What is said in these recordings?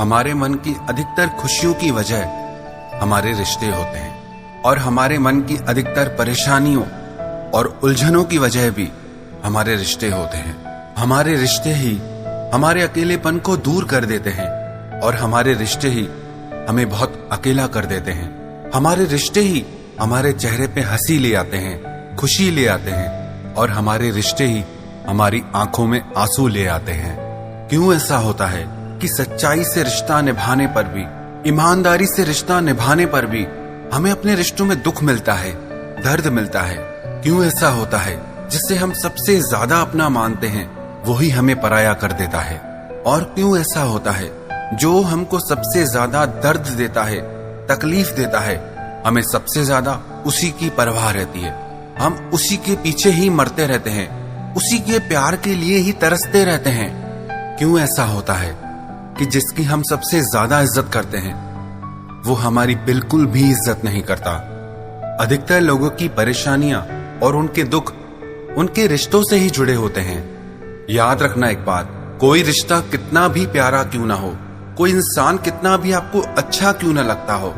हमारे मन की अधिकतर खुशियों की वजह हमारे रिश्ते होते हैं और हमारे मन की अधिकतर परेशानियों और उलझनों की वजह भी हमारे रिश्ते होते हैं। हमारे रिश्ते ही हमारे अकेलेपन को दूर कर देते हैं और हमारे रिश्ते ही हमें बहुत अकेला कर देते हैं। हमारे रिश्ते ही हमारे चेहरे पे हंसी ले आते हैं, खुशी ले आते हैं और हमारे रिश्ते ही हमारी आंखों में आंसू ले आते हैं। क्यों ऐसा होता है कि सच्चाई से रिश्ता निभाने पर भी, ईमानदारी से रिश्ता निभाने पर भी हमें अपने रिश्तों में दुख मिलता है, दर्द मिलता है? क्यों ऐसा होता है जिससे हम सबसे ज्यादा अपना मानते हैं वही हमें पराया कर देता है? और क्यों ऐसा होता है जो हमको सबसे ज्यादा दर्द देता है, तकलीफ देता है, हमें सबसे ज्यादा उसी की परवाह रहती है? हम उसी के पीछे ही मरते रहते हैं, उसी के प्यार के लिए ही तरसते रहते हैं। क्यों ऐसा होता है कि जिसकी हम सबसे ज्यादा इज्जत करते हैं वो हमारी बिल्कुल भी इज्जत नहीं करता? अधिकतर लोगों की परेशानियां और उनके दुख उनके रिश्तों से ही जुड़े होते हैं। याद रखना एक बात, कोई रिश्ता कितना भी प्यारा क्यों ना हो, कोई इंसान कितना भी आपको अच्छा क्यों ना लगता हो,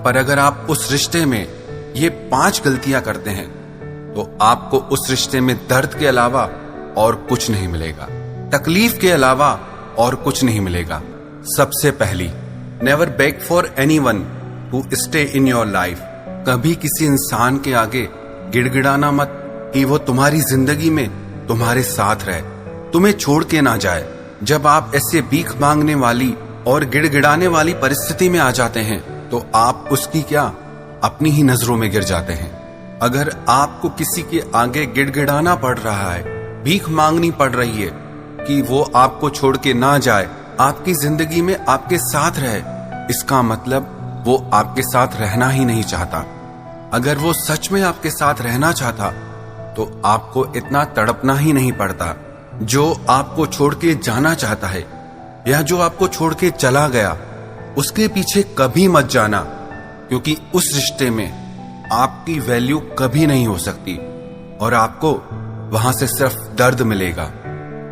पर अगर आप उस रिश्ते में ये 5 गलतियां करते हैं तो आपको उस रिश्ते में दर्द के अलावा और कुछ नहीं मिलेगा, तकलीफ के अलावा और कुछ नहीं मिलेगा। सबसे पहली, never beg for anyone to stay in your life. कभी किसी इंसान के आगे गिड़गिड़ाना मत कि वो तुम्हारी जिंदगी में तुम्हारे साथ रहे, तुम्हें छोड़ के ना जाए। जब आप ऐसे भीख मांगने वाली और गिड़गिड़ाने वाली परिस्थिति में आ जाते हैं तो आप उसकी क्या, अपनी ही नजरों में गिर जाते हैं। अगर आपको किसी के आगे गिड़गिड़ाना पड़ रहा है, भीख मांगनी पड़ रही है कि वो आपको छोड़ के ना जाए, आपकी जिंदगी में आपके साथ रहे, इसका मतलब वो आपके साथ रहना ही नहीं चाहता। अगर वो सच में आपके साथ रहना चाहता तो आपको इतना तड़पना ही नहीं पड़ता। जो आपको छोड़ के जाना चाहता है या जो आपको छोड़ के चला गया, उसके पीछे कभी मत जाना, क्योंकि उस रिश्ते में आपकी वैल्यू कभी नहीं हो सकती और आपको वहां से सिर्फ दर्द मिलेगा।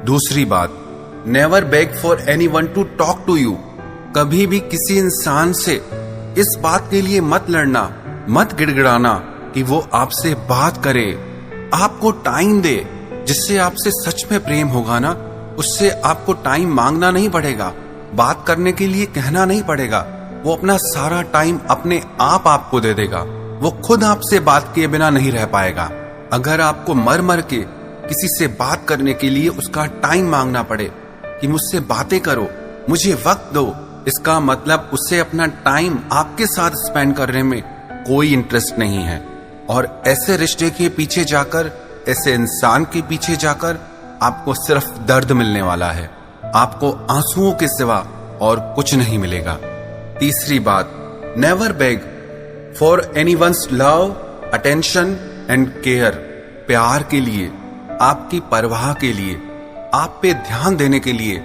दूसरी बात, never beg for anyone to talk to you. कभी भी किसी इंसान से इस बात के लिए मत लड़ना, मत गिड़गिड़ाना कि वो आपसे बात करे, आपको टाइम दे। जिससे आपसे सच में प्रेम होगा ना, उससे आपको टाइम मांगना नहीं पड़ेगा, बात करने के लिए कहना नहीं पड़ेगा। वो अपना सारा टाइम अपने आप आपको दे देगा। वो खुद आपसे बात किए बिना नहीं रह पाएगा। अगर आपको मर मर के किसी से बात करने के लिए उसका टाइम मांगना पड़े कि मुझसे बातें करो, मुझे वक्त दो, इसका मतलब उससे अपना टाइम आपके साथ स्पेंड करने में कोई इंटरेस्ट नहीं है। और ऐसे रिश्ते के पीछे जाकर, ऐसे इंसान के पीछे जाकर आपको सिर्फ दर्द मिलने वाला है, आपको आंसुओं के सिवा और कुछ नहीं मिलेगा। तीसरी बात, never beg for anyone's love, attention and care. प्यार के लिए, आपकी परवाह के लिए, आप पे ध्यान देने के लिए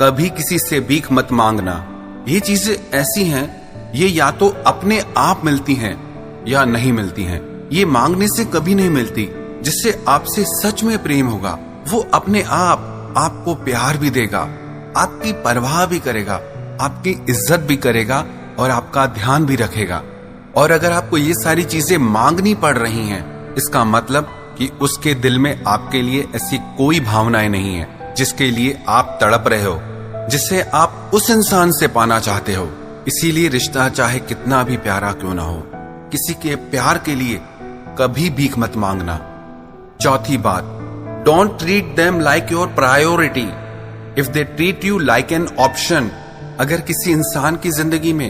कभी किसी से भीख मत मांगना। ये चीजें ऐसी हैं, ये या तो अपने आप मिलती हैं या नहीं मिलती हैं। ये मांगने से कभी नहीं मिलती। जिससे आपसे सच में प्रेम होगा वो अपने आप आपको प्यार भी देगा, आपकी परवाह भी करेगा, आपकी इज्जत भी करेगा और आपका ध्यान भी रखेगा। और अगर आपको ये सारी चीजें मांगनी पड़ रही हैं, इसका मतलब कि उसके दिल में आपके लिए ऐसी कोई भावनाएं नहीं है जिसके लिए आप तड़प रहे हो, जिसे आप उस इंसान से पाना चाहते हो। इसीलिए रिश्ता चाहे कितना भी प्यारा क्यों ना हो, किसी के प्यार के लिए कभी भीख मत मांगना। चौथी बात, don't treat them like your priority if they treat you like an option. अगर किसी इंसान की जिंदगी में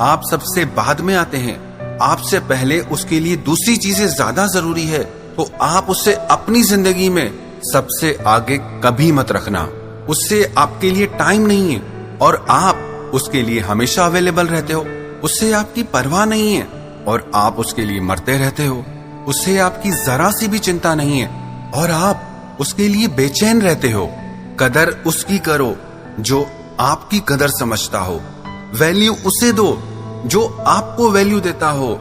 आप सबसे बाद में आते हैं, आपसे पहले उसके लिए दूसरी चीजें ज्यादा जरूरी है, तो आप उससे अपनी जिंदगी में सबसे आगे कभी मत रखना। उससे आपके लिए टाइम नहीं है और आप उसके लिए हमेशा अवेलेबल रहते हो। उससे आपकी परवाह नहीं है और आप उसके लिए मरते रहते हो। उससे आपकी जरा सी भी चिंता नहीं है और आप उसके लिए बेचैन रहते हो। कदर उसकी करो जो आपकी कदर समझता हो। वैल्यू उसे दो जो आपको वैल्यू देता हो।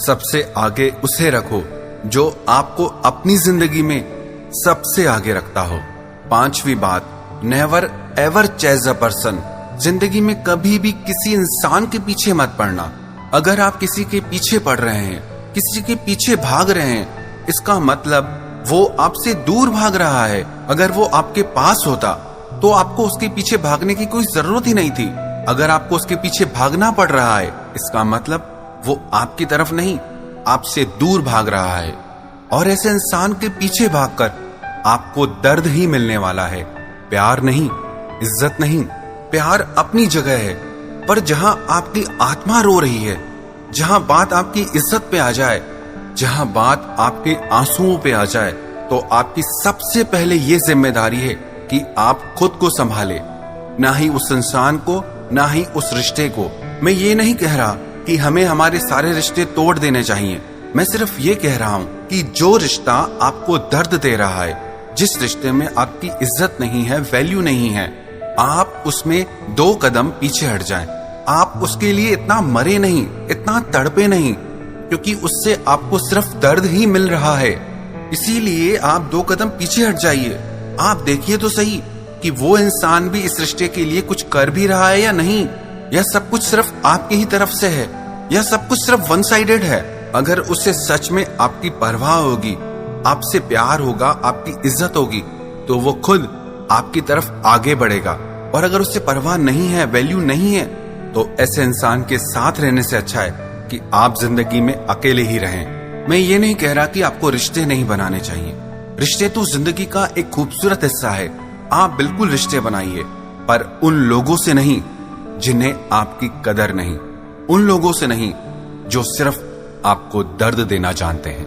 सबसे आगे उसे रखो जो आपको अपनी जिंदगी में सबसे आगे रखता हो। पांचवी बात, never ever chase a person जिंदगी में कभी भी किसी इंसान के पीछे मत पड़ना। अगर आप किसी के पीछे पड़ रहे हैं, किसी के पीछे भाग रहे हैं, इसका मतलब वो आपसे दूर भाग रहा है। अगर वो आपके पास होता तो आपको उसके पीछे भागने की कोई जरूरत ही नहीं थी। अगर आपको उसके पीछे भागना पड़ रहा है, इसका मतलब वो आपकी तरफ नहीं, आपसे दूर भाग रहा है। और ऐसे इंसान के पीछे भागकर आपको दर्द ही मिलने वाला है, प्यार नहीं, इज्जत नहीं। प्यार अपनी जगह है, पर जहां आपकी आत्मा रो रही है, जहां बात आपकी इज्जत पे आ जाए, जहां बात आपके आंसुओं पे आ जाए, तो आपकी सबसे पहले ये जिम्मेदारी है कि आप खुद को संभाले, ना ही उस इंसान को, ना ही उस रिश्ते को। मैं ये नहीं कह रहा कि हमें हमारे सारे रिश्ते तोड़ देने चाहिए। मैं सिर्फ ये कह रहा हूं कि जो रिश्ता आपको दर्द दे रहा है, जिस रिश्ते में आपकी इज्जत नहीं है, वैल्यू नहीं है, आप उसमें 2 कदम पीछे हट जाएं। आप उसके लिए इतना मरे नहीं, इतना तड़पे नहीं, क्योंकि उससे आपको सिर्फ दर्द ही मिल रहा है। इसीलिए आप 2 कदम पीछे हट जाइए। आप देखिए तो सही कि वो इंसान भी इस रिश्ते के लिए कुछ कर भी रहा है या नहीं, या सब कुछ सिर्फ आपकी ही तरफ से है, या सब कुछ सिर्फ वन साइडेड है। अगर उसे सच में आपकी परवाह होगी, आपसे प्यार होगा, आपकी इज्जत होगी, तो वो खुद आपकी तरफ आगे बढ़ेगा। और अगर उससे परवाह नहीं है, वैल्यू नहीं है, तो ऐसे इंसान के साथ रहने से अच्छा है कि आप जिंदगी में अकेले ही रहें। मैं ये नहीं कह रहा कि आपको रिश्ते नहीं बनाने चाहिए। रिश्ते तो जिंदगी का एक खूबसूरत हिस्सा है। आप बिल्कुल रिश्ते बनाइए, पर उन लोगों से नहीं जिन्हें आपकी कदर नहीं, उन लोगों से नहीं जो सिर्फ आपको दर्द देना जानते हैं।